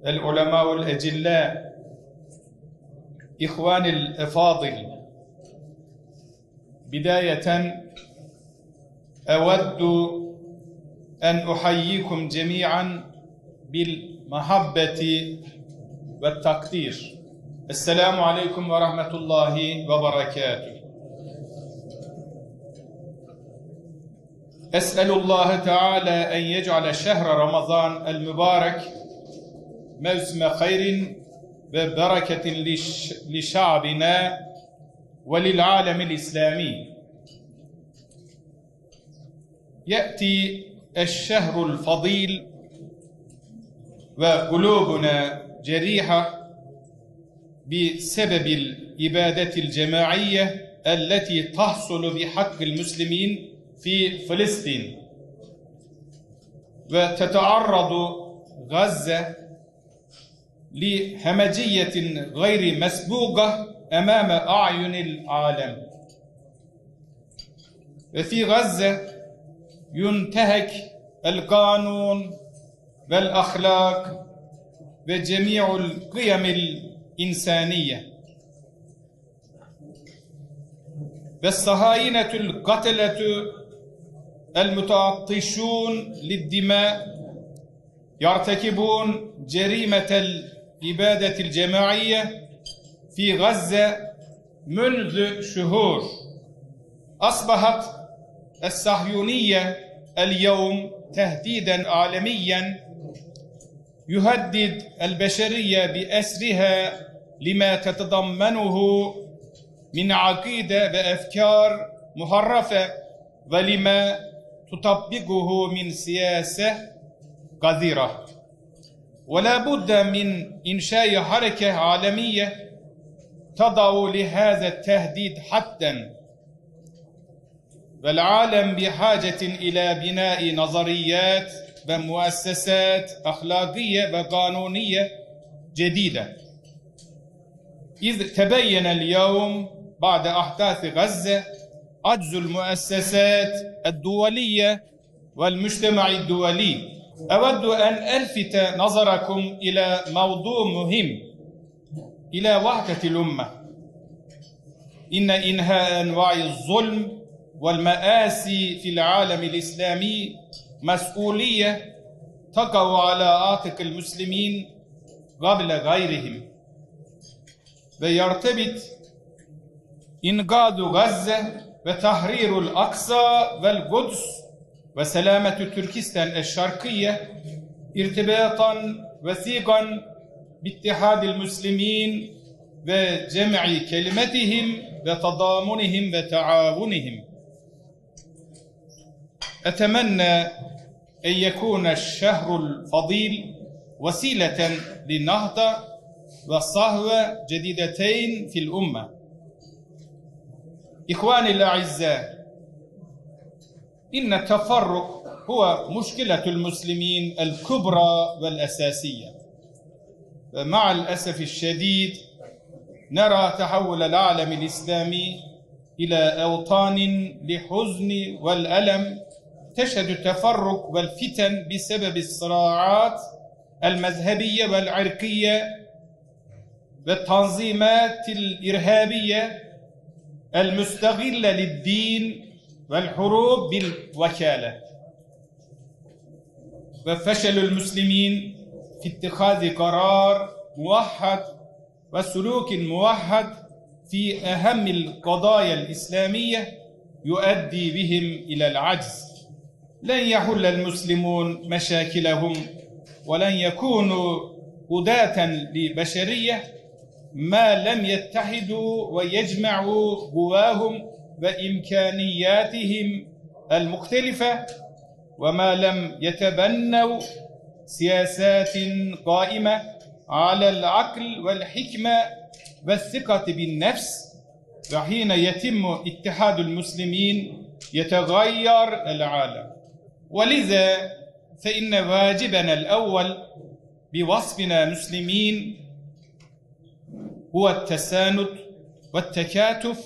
العلماء الأجلاء، إخواني الأفاضل، بداية أود أن أحييكم جميعا بالمحبة والتقدير. السلام عليكم ورحمة الله وبركاته. أسأل الله تعالى أن يجعل شهر رمضان المبارك موسم خير وبركة لشعبنا وللعالم الإسلامي. يأتي الشهر الفضيل وقلوبنا جريحة بسبب الإبادة الجماعية التي تحصل بحق المسلمين في فلسطين، وتتعرض غزة لهمجية غير مسبوقة أمام أعين العالم. وفي غزة ينتهك القانون والأخلاق وجميع القيم الإنسانية، والصهاينة القتلة المتعطشون للدماء يرتكبون جريمة الإبادة الجماعية في غزة منذ شهور. أصبحت الصهيونية اليوم تهديداً عالمياً يهدد البشرية بأسرها لما تتضمنه من عقيدة وأفكار محرفة ولما تطبقه من سياسة قذرة. ولا بد من إنشاء حركة عالمية تضع لهذا التهديد حداً، والعالم بحاجة إلى بناء نظريات ومؤسسات أخلاقية وقانونية جديدة، إذ تبين اليوم بعد أحداث غزة عجز المؤسسات الدولية والمجتمع الدولي. أود أن ألفت نظركم إلى موضوع مهم، إلى وحدة الأمة. إن إنهاء أنواع الظلم والمآسي في العالم الإسلامي مسؤولية تقع على عاتق المسلمين قبل غيرهم، ويرتبط إنقاذ غزة وتحرير الأقصى والقدس وسلامة تركستان الشرقية ارتباطا وثيقا باتحاد المسلمين وجمع كلمتهم وتضامنهم وتعاونهم. أتمنى أن يكون الشهر الفضيل وسيلة للنهضة وصهوة جديدتين في الأمة. إخواني الأعزاء، إن التفرق هو مشكلة المسلمين الكبرى والأساسية، ومع الأسف الشديد نرى تحول العالم الإسلامي إلى أوطان لحزن والألم تشهد التفرق والفتن بسبب الصراعات المذهبية والعرقية والتنظيمات الإرهابية المستغلة للدين والحروب بالوكالة. وفشل المسلمين في اتخاذ قرار موحد وسلوك موحد في أهم القضايا الإسلامية يؤدي بهم إلى العجز. لن يحل المسلمون مشاكلهم ولن يكونوا هداة لبشرية ما لم يتحدوا ويجمعوا قواهم وإمكانياتهم المختلفة، وما لم يتبنوا سياسات قائمة على العقل والحكمة والثقة بالنفس. وحين يتم اتحاد المسلمين يتغير العالم. ولذا فإن واجبنا الأول بوصفنا مسلمين هو التساند والتكاتف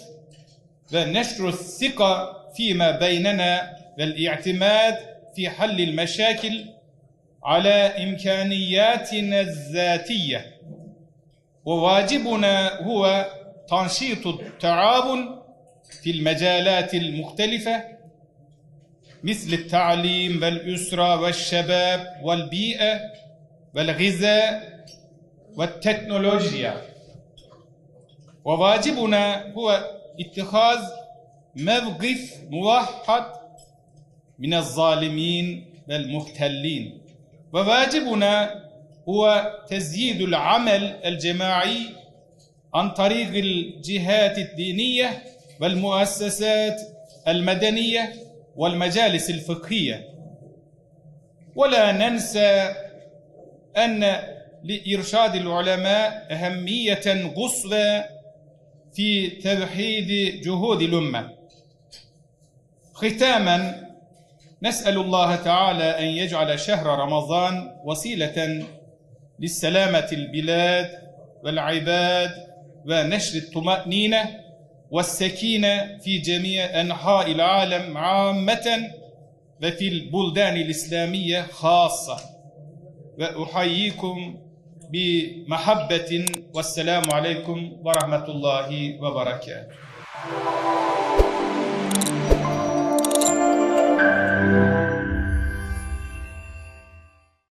ونشر الثقة فيما بيننا والاعتماد في حل المشاكل على إمكانياتنا الذاتية، وواجبنا هو تنشيط التعاون في المجالات المختلفة مثل التعليم والأسرة والشباب والبيئة والغذاء والتكنولوجيا. وواجبنا هو اتخاذ موقف موحد من الظالمين والمحتلين، وواجبنا هو تزييد العمل الجماعي عن طريق الجهات الدينية والمؤسسات المدنية والمجالس الفقهية. ولا ننسى أن لإرشاد العلماء أهمية قصوى في توحيد جهود الأمة. ختاماً، نسأل الله تعالى أن يجعل شهر رمضان وسيلة للسلامة البلاد والعباد ونشر الطمأنينة والسكينة في جميع أنحاء العالم عامة وفي البلدان الإسلامية خاصة. وأحييكم بمحبة، والسلام عليكم ورحمة الله وبركاته.